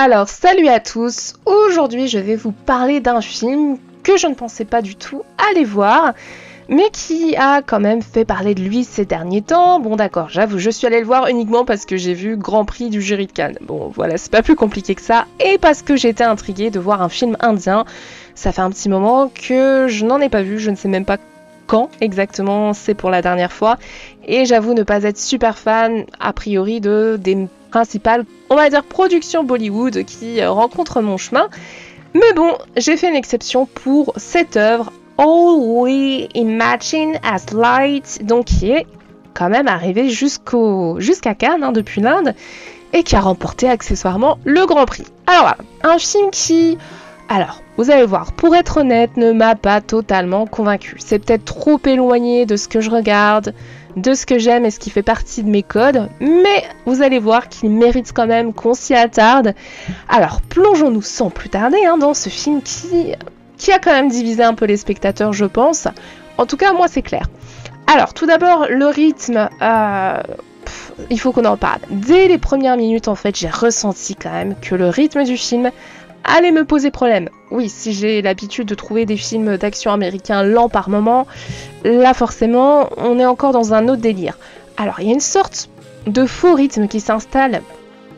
Alors, salut à tous! Aujourd'hui, je vais vous parler d'un film que je ne pensais pas du tout aller voir, mais qui a quand même fait parler de lui ces derniers temps. Bon d'accord, j'avoue, je suis allée le voir uniquement parce que j'ai vu Grand Prix du jury de Cannes. Bon voilà, c'est pas plus compliqué que ça, et parce que j'étais intriguée de voir un film indien. Ça fait un petit moment que je n'en ai pas vu, je ne sais même pas quand exactement c'est pour la dernière fois, et j'avoue ne pas être super fan a priori des principales, on va dire, productions Bollywood qui rencontrent mon chemin. Mais bon, j'ai fait une exception pour cette œuvre, All We Imagine as Light, donc qui est quand même arrivée jusqu'à Cannes, hein, depuis l'Inde, et qui a remporté accessoirement le Grand Prix. Alors voilà, un film qui... Alors, vous allez voir, pour être honnête, ne m'a pas totalement convaincue. C'est peut-être trop éloigné de ce que je regarde, de ce que j'aime et ce qui fait partie de mes codes, mais vous allez voir qu'il mérite quand même qu'on s'y attarde. Alors, plongeons-nous sans plus tarder dans ce film qui a quand même divisé un peu les spectateurs, je pense. En tout cas, moi, c'est clair. Alors, tout d'abord, le rythme... il faut qu'on en parle. Dès les premières minutes, en fait, j'ai ressenti quand même que le rythme du film allait me poser problème. Oui, si j'ai l'habitude de trouver des films d'action américains lents par moment, là forcément, on est encore dans un autre délire. Alors, il y a une sorte de faux rythme qui s'installe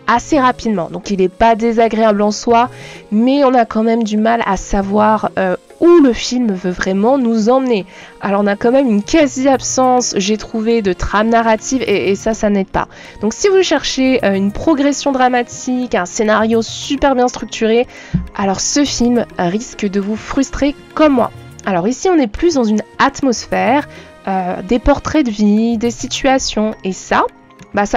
assez rapidement. Donc, il n'est pas désagréable en soi, mais on a quand même du mal à savoir où le film veut vraiment nous emmener. Alors, on a quand même une quasi-absence, j'ai trouvé, de trame narrative, et ça n'aide pas. Donc, si vous cherchez une progression dramatique, un scénario super bien structuré, alors ce film risque de vous frustrer comme moi. Alors ici, on est plus dans une atmosphère, des portraits de vie, des situations, et ça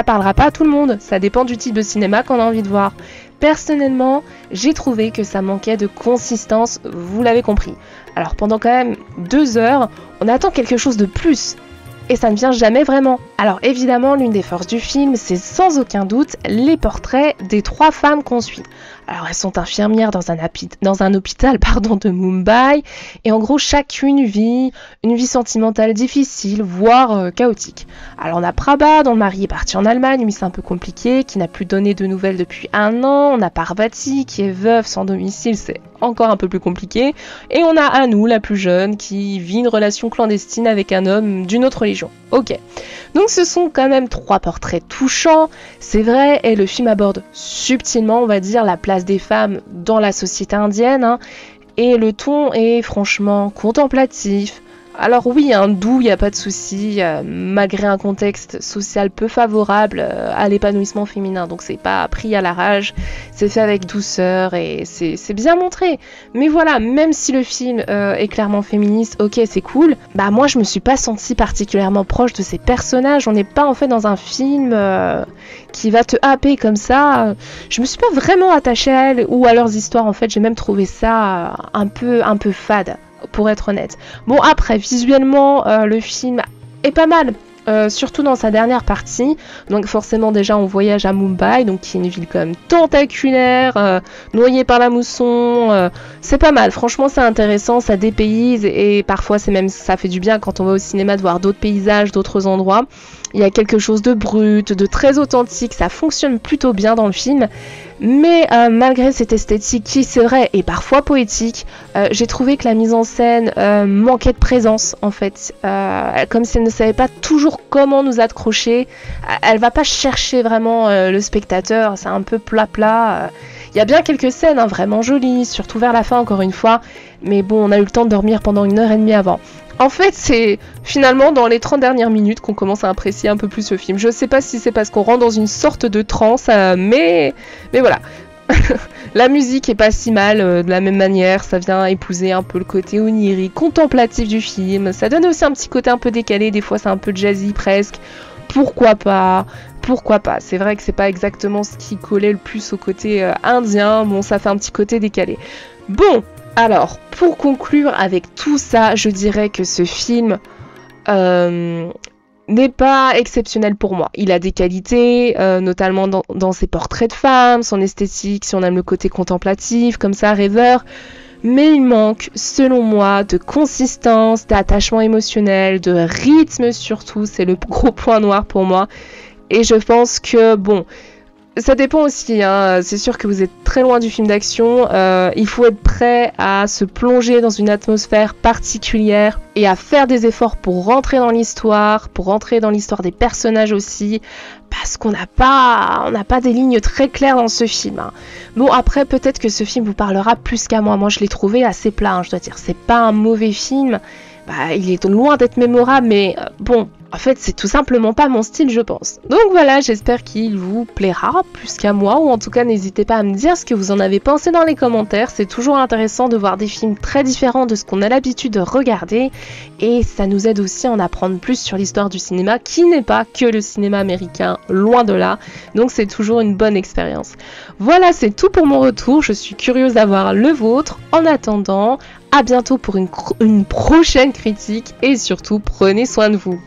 parlera pas à tout le monde. Ça dépend du type de cinéma qu'on a envie de voir. Personnellement, j'ai trouvé que ça manquait de consistance, vous l'avez compris. Alors pendant quand même 2 heures, on attend quelque chose de plus. Et ça ne vient jamais vraiment. Alors évidemment, l'une des forces du film, c'est sans aucun doute les portraits des 3 femmes qu'on suit. Alors elles sont infirmières dans un hôpital de Mumbai, et en gros chacune vit une vie sentimentale difficile, voire chaotique. Alors on a Prabha, dont le mari est parti en Allemagne, mais c'est un peu compliqué, qui n'a plus donné de nouvelles depuis 1 an. On a Parvati, qui est veuve sans domicile, c'est encore un peu plus compliqué. Et on a Anu, la plus jeune, qui vit une relation clandestine avec un homme d'une autre religion. Ok, donc ce sont quand même 3 portraits touchants, c'est vrai, et le film aborde subtilement, on va dire, la place des femmes dans la société indienne, et le ton est franchement contemplatif. Alors oui, doux, il n'y a pas de souci, malgré un contexte social peu favorable à l'épanouissement féminin, donc c'est pas pris à la rage, c'est fait avec douceur et c'est bien montré. Mais voilà, même si le film est clairement féministe, ok, c'est cool, moi je me suis pas sentie particulièrement proche de ces personnages. On n'est pas en fait dans un film qui va te happer comme ça. Je me suis pas vraiment attachée à elles ou à leurs histoires, en fait, j'ai même trouvé ça un peu fade, pour être honnête. Bon, après, visuellement, le film est pas mal, surtout dans sa dernière partie. Donc forcément, déjà, on voyage à Mumbai, donc qui est une ville quand même tentaculaire, noyée par la mousson. C'est pas mal, franchement, c'est intéressant, ça dépayse, et parfois, ça fait du bien quand on va au cinéma de voir d'autres paysages, d'autres endroits. Il y a quelque chose de brut, de très authentique, ça fonctionne plutôt bien dans le film. Mais malgré cette esthétique qui serait, et parfois poétique, j'ai trouvé que la mise en scène manquait de présence, en fait. Comme si elle ne savait pas toujours comment nous accrocher. Elle va pas chercher vraiment le spectateur, c'est un peu plat. Il y a bien quelques scènes vraiment jolies, surtout vers la fin, encore une fois. Mais bon, on a eu le temps de dormir pendant 1h30 avant. En fait, c'est finalement dans les 30 dernières minutes qu'on commence à apprécier un peu plus ce film. Je sais pas si c'est parce qu'on rentre dans une sorte de transe, mais voilà. La musique est pas si mal, de la même manière, ça vient épouser un peu le côté onirique, contemplatif du film. Ça donne aussi un petit côté un peu décalé, des fois c'est un peu jazzy presque. Pourquoi pas ? C'est vrai que c'est pas exactement ce qui collait le plus au côté indien, bon, ça fait un petit côté décalé. Bon, alors, pour conclure avec tout ça, je dirais que ce film n'est pas exceptionnel pour moi. Il a des qualités, notamment dans ses portraits de femmes, son esthétique, si on aime le côté contemplatif, comme ça, rêveur. Mais il manque, selon moi, de consistance, d'attachement émotionnel, de rythme surtout, c'est le gros point noir pour moi. Et je pense que, bon, Ça dépend aussi, hein. C'est sûr que vous êtes très loin du film d'action. Il faut être prêt à se plonger dans une atmosphère particulière et à faire des efforts pour rentrer dans l'histoire des personnages aussi, parce qu'on n'a pas des lignes très claires dans ce film, hein. Bon, après, peut-être que ce film vous parlera plus qu'à moi. Moi, je l'ai trouvé assez plat, hein, je dois dire. C'est pas un mauvais film. Bah, il est loin d'être mémorable, mais bon, en fait, c'est tout simplement pas mon style, je pense. Donc voilà, j'espère qu'il vous plaira plus qu'à moi, ou en tout cas, n'hésitez pas à me dire ce que vous en avez pensé dans les commentaires. C'est toujours intéressant de voir des films très différents de ce qu'on a l'habitude de regarder, et ça nous aide aussi à en apprendre plus sur l'histoire du cinéma, qui n'est pas que le cinéma américain, loin de là. Donc c'est toujours une bonne expérience. Voilà, c'est tout pour mon retour. Je suis curieuse d'avoir le vôtre. En attendant, à bientôt pour une prochaine critique et surtout prenez soin de vous.